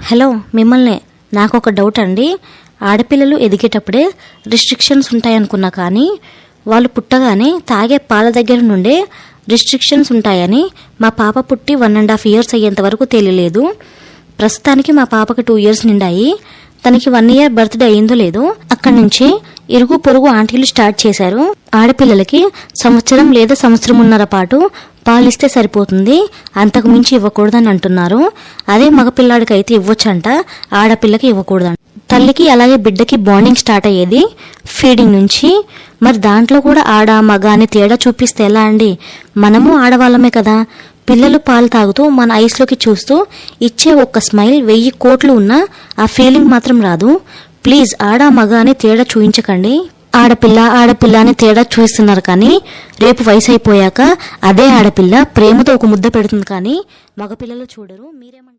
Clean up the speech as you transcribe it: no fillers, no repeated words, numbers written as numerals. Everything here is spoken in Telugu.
హలో మిమ్మల్ని నాకు ఒక డౌట్ అండి. ఆడపిల్లలు ఎదిగేటప్పుడే రిస్ట్రిక్షన్స్ ఉంటాయనుకున్నా, కానీ వాళ్ళు పుట్టగానే తాగే పాల దగ్గర నుండే రిస్ట్రిక్షన్స్ ఉంటాయని మా పాప పుట్టి 1.5 years అయ్యేంత వరకు తెలియలేదు. ప్రస్తుతానికి మా పాపకి 2 years నిండాయి. తనకి 1 year బర్త్డే అయిందో లేదో అక్కడి నుంచి ఇరుగు పొరుగు ఆంటీలు స్టార్ట్ చేశారు. ఆడపిల్లలకి 1 సంవత్సరం లేదా 1.5 సంవత్సరం పాటు పాలిస్తే సరిపోతుంది, అంతకు మించి ఇవ్వకూడదని అంటున్నారు. అదే మగపిల్లాడికి అయితే ఇవ్వచ్చంట, ఆడపిల్లకి ఇవ్వకూడదంట. తల్లికి అలాగే బిడ్డకి బాండింగ్ స్టార్ట్ అయ్యేది ఫీడింగ్ నుంచి. మరి దాంట్లో కూడా ఆడ మగ అని తేడా చూపిస్తే ఎలా అండి? మనము ఆడవాళ్ళమే కదా. పిల్లలు పాలు తాగుతూ మన ఐస్లోకి చూస్తూ ఇచ్చే ఒక్క స్మైల్ 1000 కోట్లు ఉన్నా ఆ ఫీలింగ్ మాత్రం రాదు. ప్లీజ్ ఆడ మగ అని తేడా చూయించకండి. ఆడపిల్ల అని తేడా చూపిస్తున్నారు, కానీ రేపు వయసు అయిపోయాక అదే ఆడపిల్ల ప్రేమతో ఒక ముద్ద పెడుతుంది, కానీ మగపిల్లలు చూడరు. మీరేమంటారు?